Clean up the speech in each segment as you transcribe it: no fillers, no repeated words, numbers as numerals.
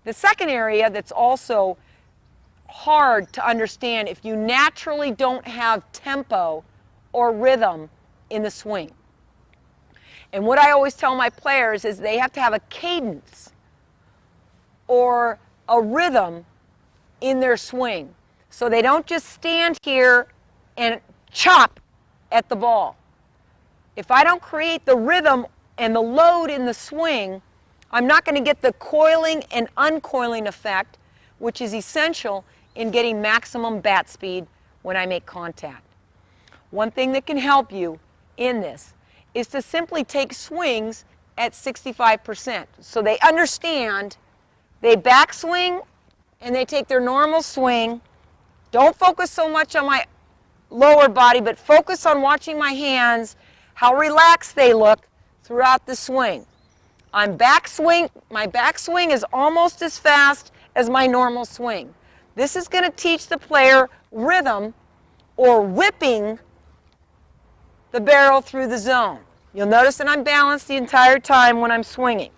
The second area that's also hard to understand if you naturally don't have tempo or rhythm in the swing. And what I always tell my players is they have to have a cadence or a rhythm in their swing. So they don't just stand here and chop at the ball. If I don't create the rhythm and the load in the swing, I'm not going to get the coiling and uncoiling effect, which is essential in getting maximum bat speed when I make contact. One thing that can help you in this is to simply take swings at 65%. So they understand, they backswing and they take their normal swing. Don't focus so much on my lower body, but focus on watching my hands, how relaxed they look throughout the swing. My backswing is almost as fast as my normal swing. This is going to teach the player rhythm or whipping the barrel through the zone. You'll notice that I'm balanced the entire time when I'm swinging.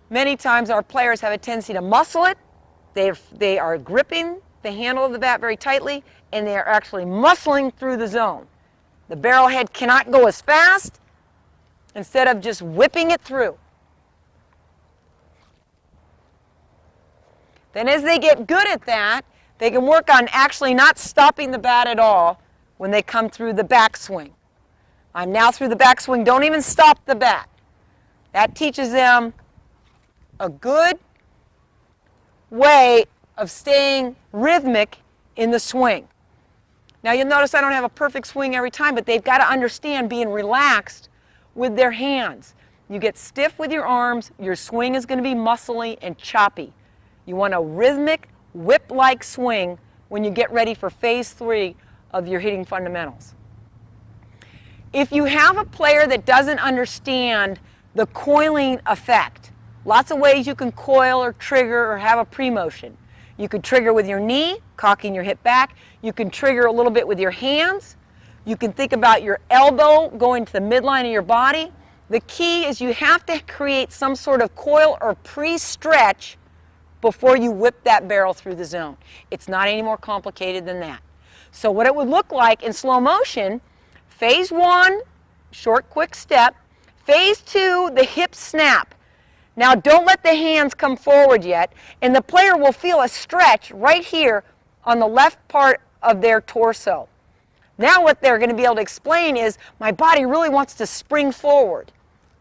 Many times our players have a tendency to muscle it. They are gripping the handle of the bat very tightly, and they are actually muscling through the zone. The barrel head cannot go as fast instead of just whipping it through. Then as they get good at that, they can work on actually not stopping the bat at all when they come through the backswing. I'm now through the backswing, don't even stop the bat. That teaches them a good way of staying rhythmic in the swing. Now you'll notice I don't have a perfect swing every time, but they've got to understand being relaxed with their hands. You get stiff with your arms, your swing is going to be muscly and choppy. You want a rhythmic, whip-like swing when you get ready for phase 3 of your hitting fundamentals. If you have a player that doesn't understand the coiling effect, lots of ways you can coil or trigger or have a pre-motion. You could trigger with your knee, cocking your hip back. You can trigger a little bit with your hands. You can think about your elbow going to the midline of your body. The key is you have to create some sort of coil or pre-stretch before you whip that barrel through the zone. It's not any more complicated than that. So what it would look like in slow motion, phase 1, short quick step. Phase 2, the hip snap. Now don't let the hands come forward yet, and the player will feel a stretch right here on the left part of their torso. Now what they're going to be able to explain is, my body really wants to spring forward.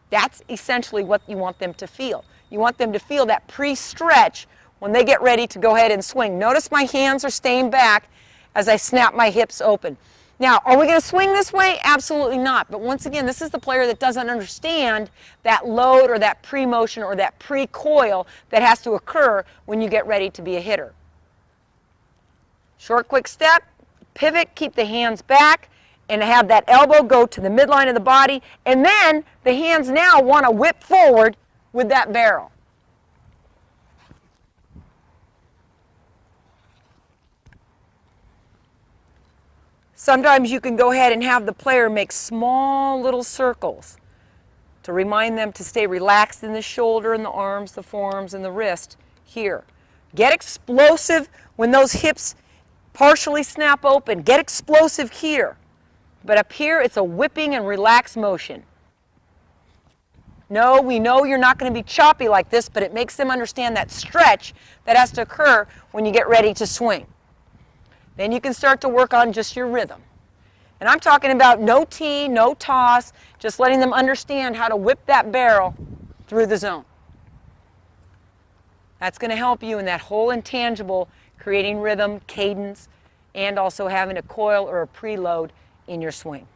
That's essentially what you want them to feel. You want them to feel that pre-stretch when they get ready to go ahead and swing. Notice my hands are staying back as I snap my hips open. Now, are we going to swing this way? Absolutely not. But once again, this is the player that doesn't understand that load or that pre-motion or that pre-coil that has to occur when you get ready to be a hitter. Short, quick step, pivot, keep the hands back, and have that elbow go to the midline of the body. And then the hands now want to whip forward with that barrel. Sometimes you can go ahead and have the player make small little circles to remind them to stay relaxed in the shoulder and the arms, the forearms, and the wrist here. Get explosive when those hips partially snap open. Get explosive here. But up here, it's a whipping and relaxed motion. No, we know you're not going to be choppy like this, but it makes them understand that stretch that has to occur when you get ready to swing. Then you can start to work on just your rhythm. And I'm talking about no tee, no toss, just letting them understand how to whip that barrel through the zone. That's going to help you in that whole intangible, creating rhythm, cadence, and also having a coil or a preload in your swing.